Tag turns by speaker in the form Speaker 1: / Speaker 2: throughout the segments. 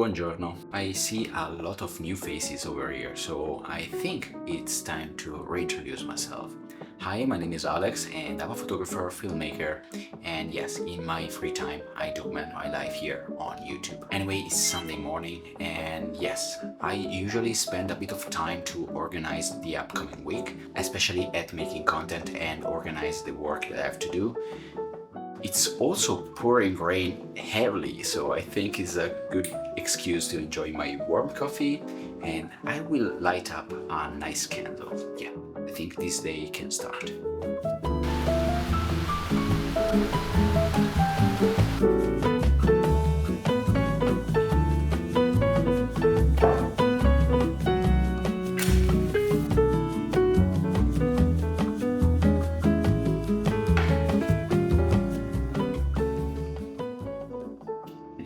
Speaker 1: Buongiorno. I see a lot of new faces over here, so I think it's time to reintroduce myself. Hi, my name is Alex and I'm a photographer, filmmaker, and yes, in my free time I document my life here on YouTube. Anyway, it's Sunday morning and yes, I usually spend a bit of time to organize the upcoming week, especially at making content and organize the work that I have to do. It's also pouring rain heavily, so I think it's a good excuse to enjoy my warm coffee, and I will light up a nice candle. Yeah, I think this day can start.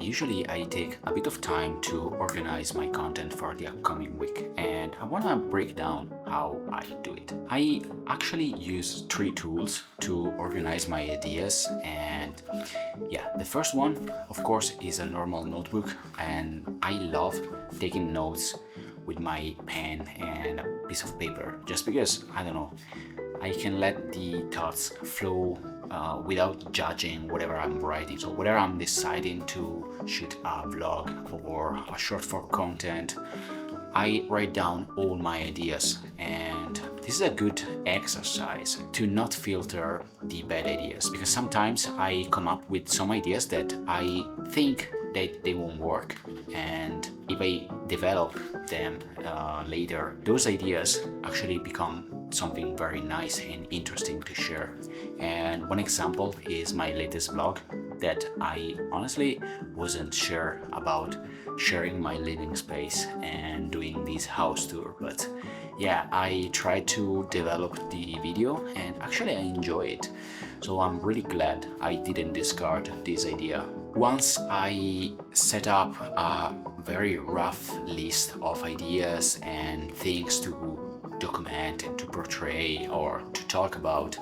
Speaker 1: Usually I take a bit of time to organize my content for the upcoming week, and I want to break down how I do it. I actually use three tools to organize my ideas, and yeah, the first one of course is a normal notebook, and I love taking notes with my pen and a piece of paper just because, I don't know, I can let the thoughts flow without judging whatever I'm writing. So whether I'm deciding to shoot a vlog or a short form content, I write down all my ideas, and this is a good exercise to not filter the bad ideas, because sometimes I come up with some ideas that I think that they won't work, and if I develop them later, those ideas actually become something very nice and interesting to share. And one example is my latest vlog that I honestly wasn't sure about sharing my living space and doing this house tour, but yeah, I tried to develop the video and actually I enjoy it. So I'm really glad I didn't discard this idea. Once I set up a very rough list of ideas and things to document and to portray or to talk about,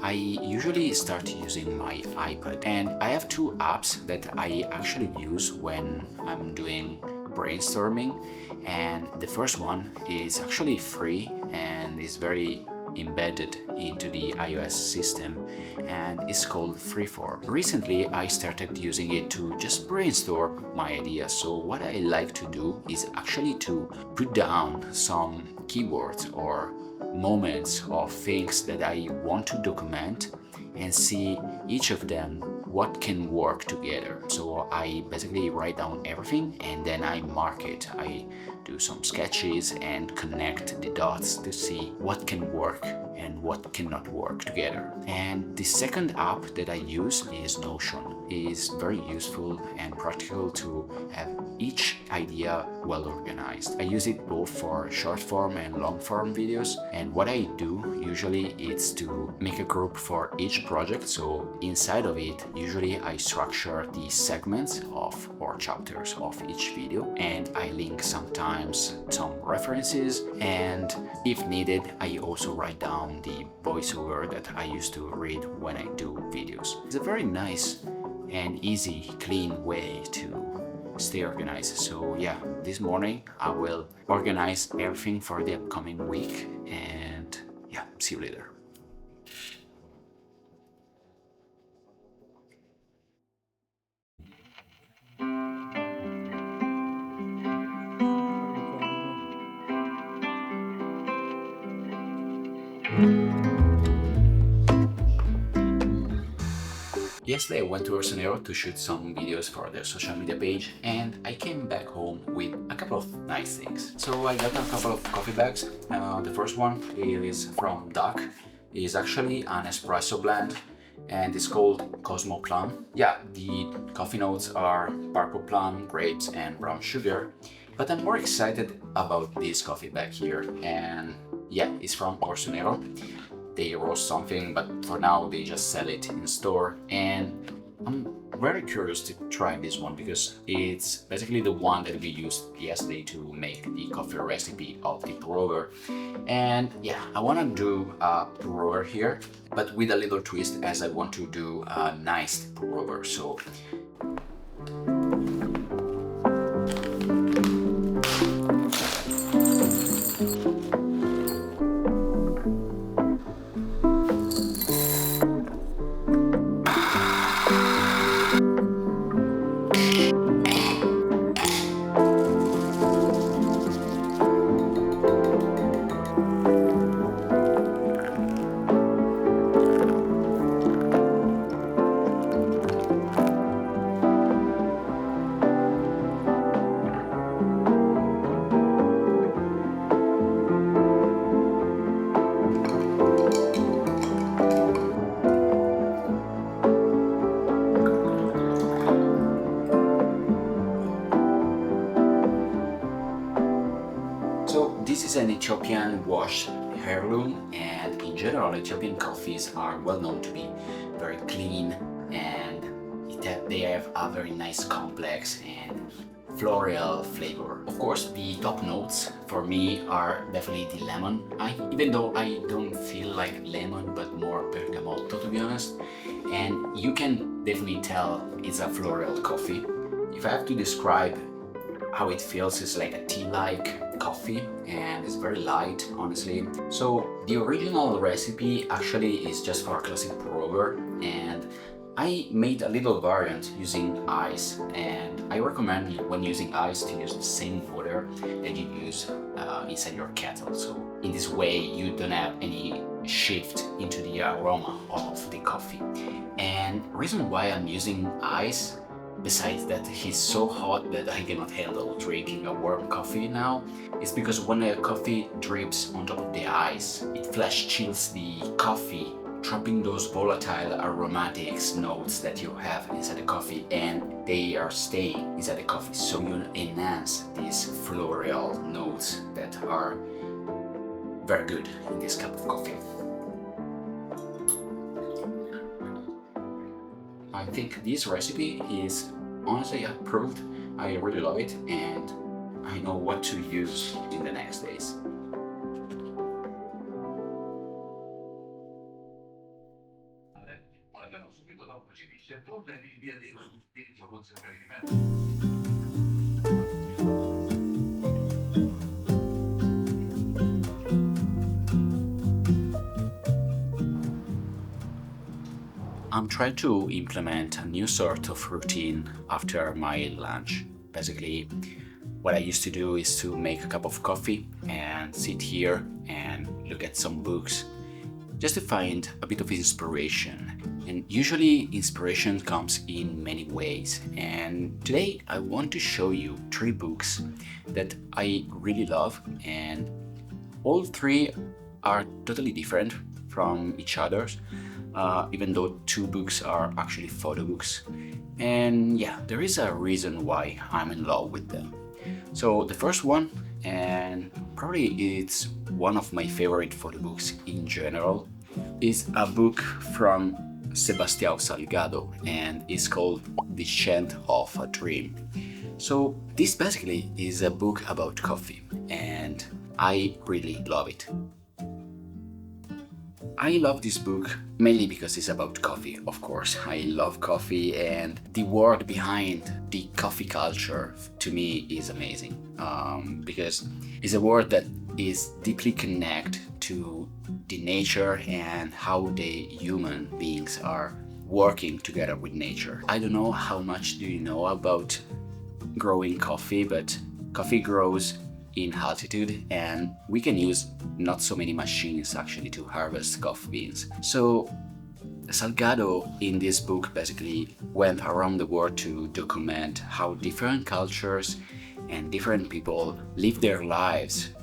Speaker 1: I usually start using my iPad, and I have two apps that I actually use when I'm doing brainstorming, and the first one is actually free and is very embedded into the iOS system, and it's called Freeform. Recently I started using it to just brainstorm my ideas. So what I like to do is actually to put down some keywords or moments of things that I want to document and see each of them what can work together. So I basically write down everything and then I mark it. I do some sketches and connect the dots to see what can work and what cannot work together. And the second app that I use is Notion. It is very useful and practical to have each idea well organized. I use it both for short form and long form videos, and what I do usually is to make a group for each project. So inside of it, usually I structure the segments of or chapters of each video, and I link sometimes some references, and if needed I also write down the voiceover that I used to read when I do videos. It's a very nice and easy, clean way to stay organized. So yeah, this morning I will organize everything for the upcoming week, and yeah, see you later. Yesterday I went to Orsanero to shoot some videos for their social media page, and I came back home with a couple of nice things. So I got a couple of coffee bags. The first one is from Duck. It is actually an espresso blend and it's called Cosmo Plum. Yeah, the coffee notes are purple plum, grapes and brown sugar, but I'm more excited about this coffee bag here, and yeah, it's from Orsanero. They roast something, but for now they just sell it in store, and I'm very curious to try this one because it's basically the one that we used yesterday to make the coffee recipe of the pour-over. And yeah, I want to do a pour-over here, but with a little twist, as I want to do a nice pour-over. So this is an Ethiopian washed heirloom, and in general Ethiopian coffees are well known to be very clean, and they have a very nice complex and floral flavor. Of course, the top notes for me are definitely the lemon. Even though I don't feel like lemon, but more bergamotto to be honest. And you can definitely tell it's a floral coffee. If I have to describe how it feels, it's like a tea-like coffee, and it's very light, honestly. So the original recipe actually is just for a classic brewer, and I made a little variant using ice, and I recommend when using ice to use the same water that you use inside your kettle. So in this way you don't have any shift into the aroma of the coffee. And reason why I'm using ice, besides that he's so hot that I cannot handle drinking a warm coffee now, is because when a coffee drips on top of the ice, it flash chills the coffee, trapping those volatile aromatics notes that you have inside the coffee, and they are staying inside the coffee, so you enhance these floral notes that are very good in this cup of coffee. I think this recipe is honestly approved. I really love it, and I know what to use in the next days. I'm trying to implement a new sort of routine after my lunch. Basically, what I used to do is to make a cup of coffee and sit here and look at some books just to find a bit of inspiration. And usually inspiration comes in many ways. And today I want to show you 3 books that I really love, and all 3 are totally different from each other. Even though 2 books are actually photo books. And yeah, there is a reason why I'm in love with them. So the first one, and probably it's one of my favorite photo books in general, is a book from Sebastião Salgado, and it's called The Scent of a Dream. So this basically is a book about coffee, and I really love it. I love this book mainly because it's about coffee, of course. I love coffee, and the word behind the coffee culture to me is amazing, because it's a word that is deeply connected to the nature and how the human beings are working together with nature. I don't know how much do you know about growing coffee, but coffee grows in altitude, and we can use not so many machines actually to harvest coffee beans. So Salgado in this book basically went around the world to document how different cultures and different people live their lives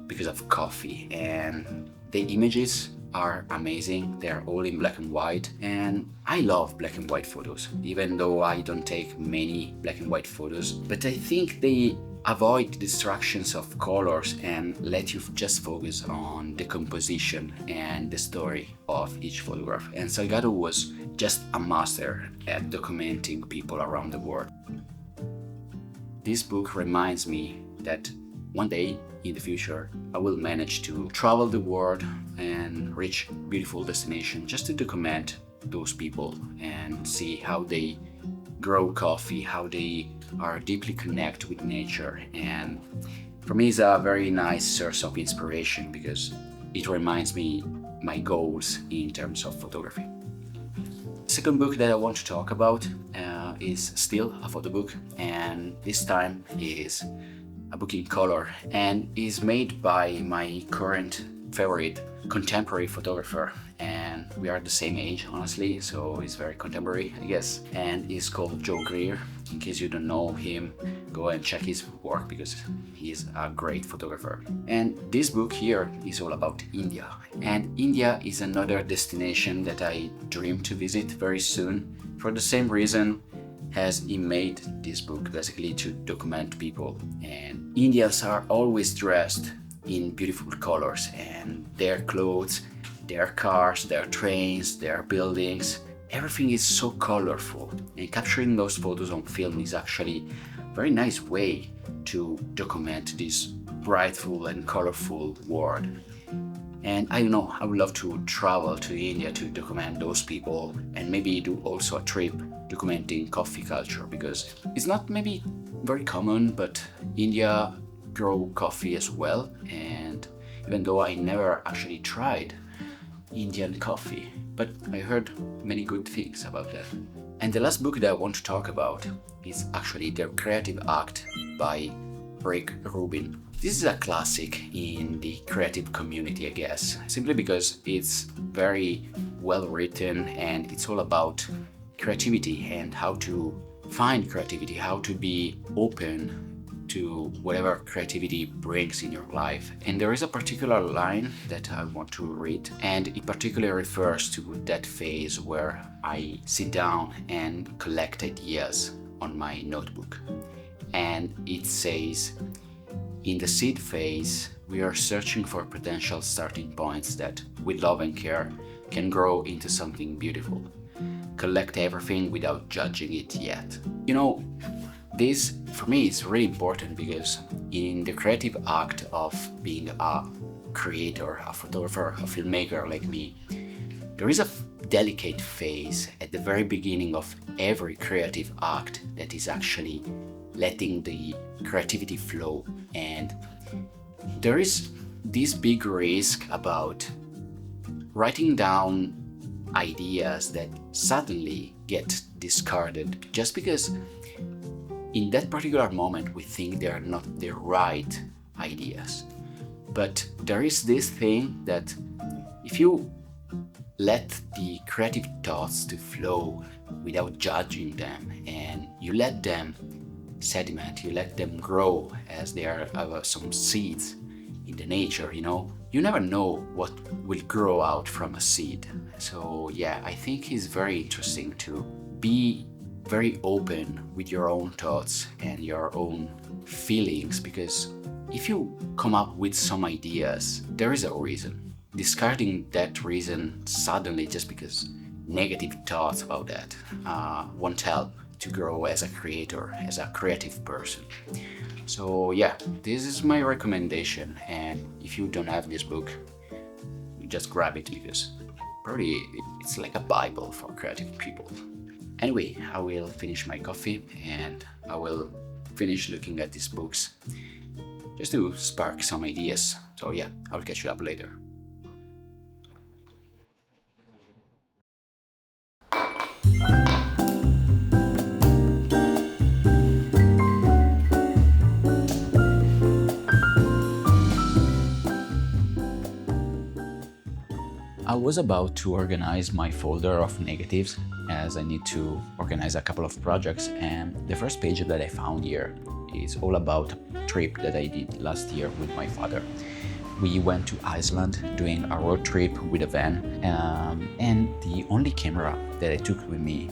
Speaker 1: because of coffee, and the images are amazing. They're all in black and white, and I love black and white photos, even though I don't take many black and white photos, but I think they avoid distractions of colors and let you just focus on the composition and the story of each photograph. And Salgado was just a master at documenting people around the world. This book reminds me that one day in the future I will manage to travel the world and reach beautiful destinations just to document those people and see how they grow coffee, how they are deeply connected with nature. And for me it's a very nice source of inspiration because it reminds me my goals in terms of photography. The second book that I want to talk about is still a photo book, and this time is a book in color, and is made by my current favorite contemporary photographer, and we are the same age honestly, so it's very contemporary I guess, and it's called Joe Greer. In case you don't know him, go and check his work because he's a great photographer. And this book here is all about India, and India is another destination that I dream to visit very soon for the same reason as he made this book, basically to document people. And Indians are always dressed in beautiful colors, and their clothes, their cars, their trains, their buildings, everything is so colorful, and capturing those photos on film is actually a very nice way to document this brightful and colorful world. And I don't know, I would love to travel to India to document those people, and maybe do also a trip documenting coffee culture, because it's not maybe very common, but India grow coffee as well. And even though I never actually tried Indian coffee, but I heard many good things about that. And the last book that I want to talk about is actually The Creative Act by Rick Rubin. This is a classic in the creative community, I guess, simply because it's very well written, and it's all about creativity and how to find creativity, how to be open to whatever creativity brings in your life. And there is a particular line that I want to read, and it particularly refers to that phase where I sit down and collect ideas on my notebook. And it says, in the seed phase, we are searching for potential starting points that, with love and care, can grow into something beautiful. Collect everything without judging it yet. You know, this for me is really important, because in the creative act of being a creator, a photographer, a filmmaker like me, there is a delicate phase at the very beginning of every creative act that is actually letting the creativity flow. And there is this big risk about writing down ideas that suddenly get discarded just because in that particular moment we think they are not the right ideas. But there is this thing that if you let the creative thoughts to flow without judging them, and you let them sediment, you let them grow as they are some seeds in the nature, you never know what will grow out from a seed. So yeah, I think it's very interesting to be very open with your own thoughts and your own feelings, because if you come up with some ideas, there is a reason. Discarding that reason suddenly just because negative thoughts about that won't help to grow as a creator, as a creative person. So yeah, this is my recommendation, and if you don't have this book, just grab it, because probably it's like a Bible for creative people. Anyway, I will finish my coffee and I will finish looking at these books just to spark some ideas. So yeah, I'll catch you up later. I was about to organize my folder of negatives, as I need to organize a couple of projects, and the first page that I found here is all about a trip that I did last year with my father. We went to Iceland doing a road trip with a van, and the only camera that I took with me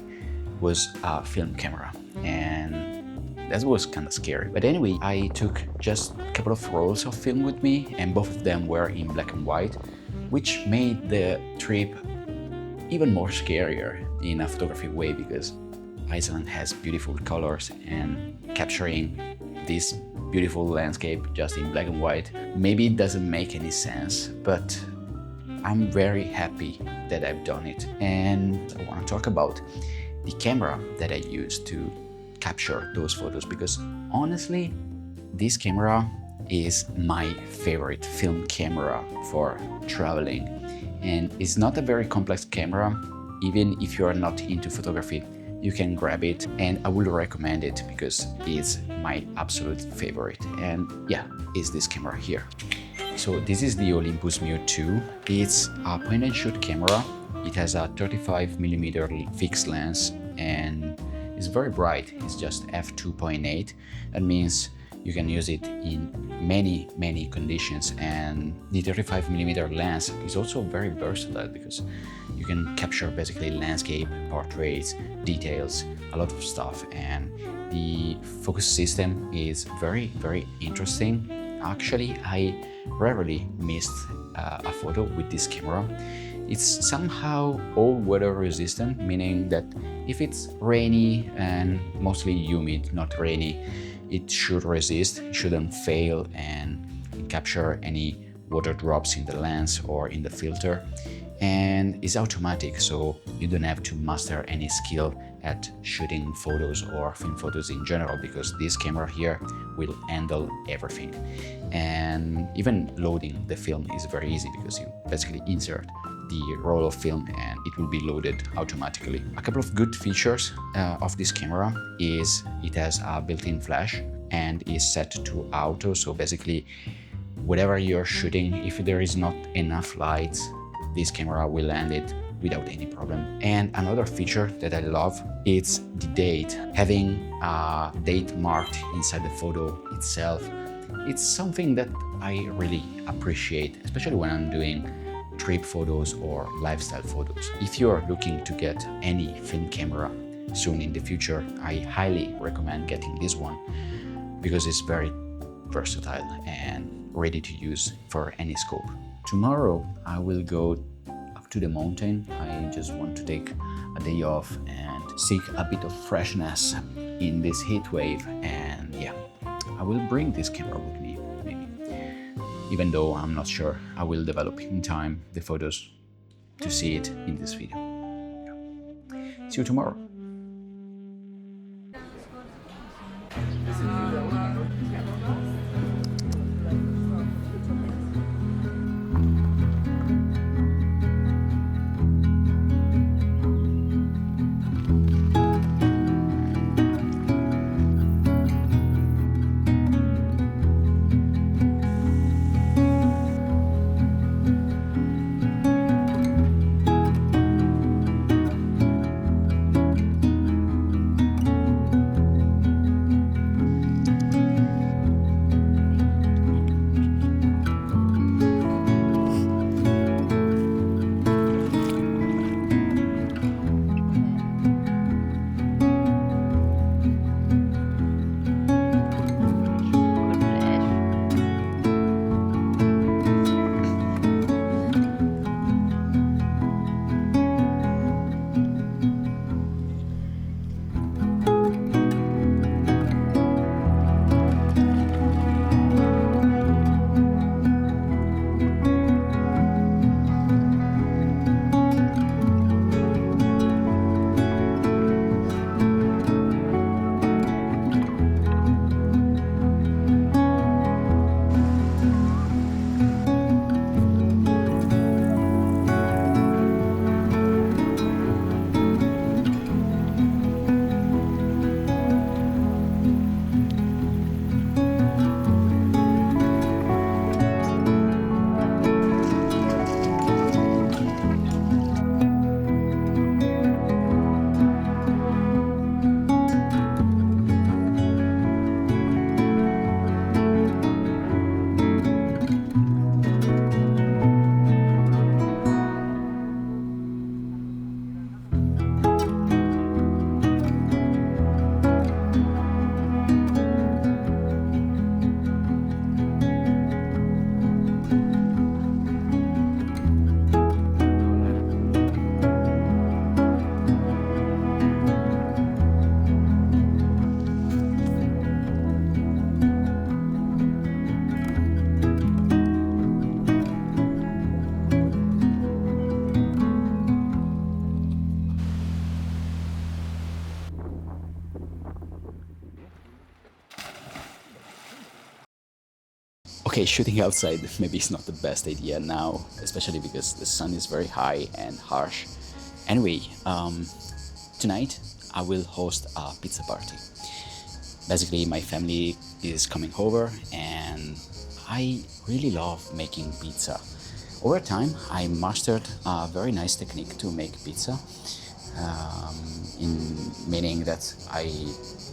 Speaker 1: was a film camera, and that was kind of scary. But anyway, I took just a couple of rolls of film with me, and both of them were in black and white, which made the trip even more scarier in a photography way, because Iceland has beautiful colors, and capturing this beautiful landscape just in black and white, maybe it doesn't make any sense, but I'm very happy that I've done it. And I want to talk about the camera that I used to capture those photos, because honestly, this camera is my favorite film camera for traveling. And it's not a very complex camera. Even if you are not into photography, you can grab it, and I will recommend it because it's my absolute favorite. And yeah, it's this camera here. So this is the Olympus Mio 2. It's a point and shoot camera. It has a 35mm fixed lens, and it's very bright. It's just f2.8. That means you can use it in many conditions, and the 35mm lens is also very versatile because you can capture basically landscape, portraits, details, a lot of stuff. And the focus system is very interesting. Actually, I rarely missed a photo with this camera. It's somehow all-weather resistant, meaning that if it's rainy and mostly humid, not rainy, it should resist, it shouldn't fail and capture any water drops in the lens or in the filter. And it's automatic, so you don't have to master any skill at shooting photos or film photos in general, because this camera here will handle everything. And even loading the film is very easy, because you basically insert the roll of film and it will be loaded automatically. A couple of good features of this camera is it has a built-in flash and is set to auto, so basically whatever you're shooting, if there is not enough light, this camera will land it without any problem. And another feature that I love is the date. Having a date marked inside the photo itself, it's something that I really appreciate, especially when I'm doing trip photos or lifestyle photos. If you're looking to get any film camera soon in the future, I highly recommend getting this one, because it's very versatile and ready to use for any scope. Tomorrow I will go up to the mountain. I just want to take a day off and seek a bit of freshness in this heat wave, and yeah, I will bring this camera with me, maybe. Even though I'm not sure I will develop in time the photos to see it in this video. See you tomorrow. Okay, shooting outside maybe is not the best idea now, especially because the sun is very high and harsh. Anyway, tonight I will host a pizza party. Basically, my family is coming over and I really love making pizza. Over time, I mastered a very nice technique to make pizza, in meaning that I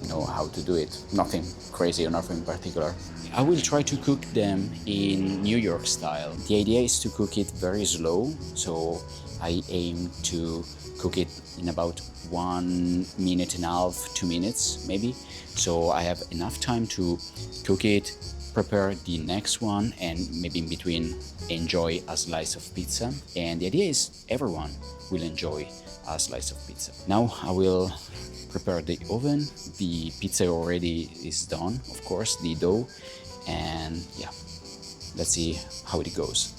Speaker 1: know how to do it. Nothing crazy or nothing particular. I will try to cook them in New York style. The idea is to cook it very slow, so I aim to cook it in about 1 minute and a half, 2 minutes maybe. So I have enough time to cook it, prepare the next one and maybe in between enjoy a slice of pizza. And the idea is everyone will enjoy a slice of pizza. Now I will prepare the oven. The pizza already is done, of course, the dough, and yeah, let's see how it goes.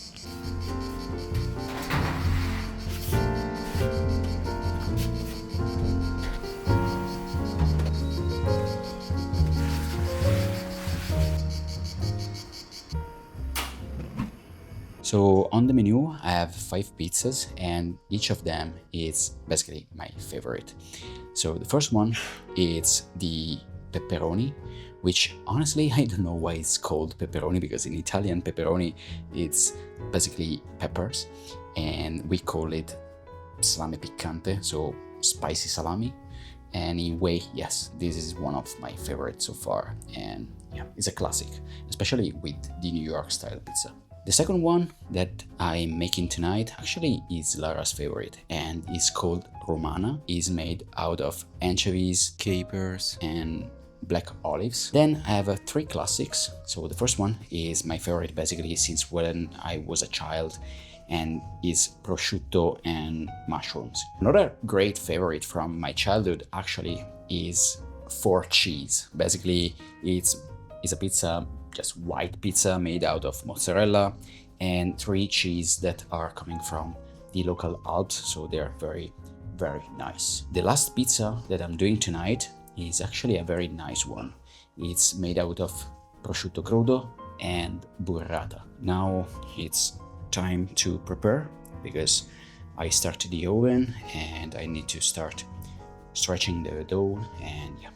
Speaker 1: So on the menu, I have 5 pizzas and each of them is basically my favorite. So the first one is the pepperoni, which honestly, I don't know why it's called pepperoni, because in Italian, pepperoni, it's basically peppers and we call it salame piccante, so spicy salami. Anyway, yes, this is one of my favorites so far, and yeah, it's a classic, especially with the New York style pizza. The second one that I'm making tonight actually is Lara's favorite and is called Romana. It's made out of anchovies, capers and black olives. Then I have 3 classics. So the first one is my favorite basically since when I was a child and is prosciutto and mushrooms. Another great favorite from my childhood actually is 4 cheese. Basically it's a pizza, just white pizza made out of mozzarella and 3 cheese that are coming from the local Alps, so they're very, very nice. The last pizza that I'm doing tonight is actually a very nice one. It's made out of prosciutto crudo and burrata. Now it's time to prepare because I started the oven and I need to start stretching the dough and yeah.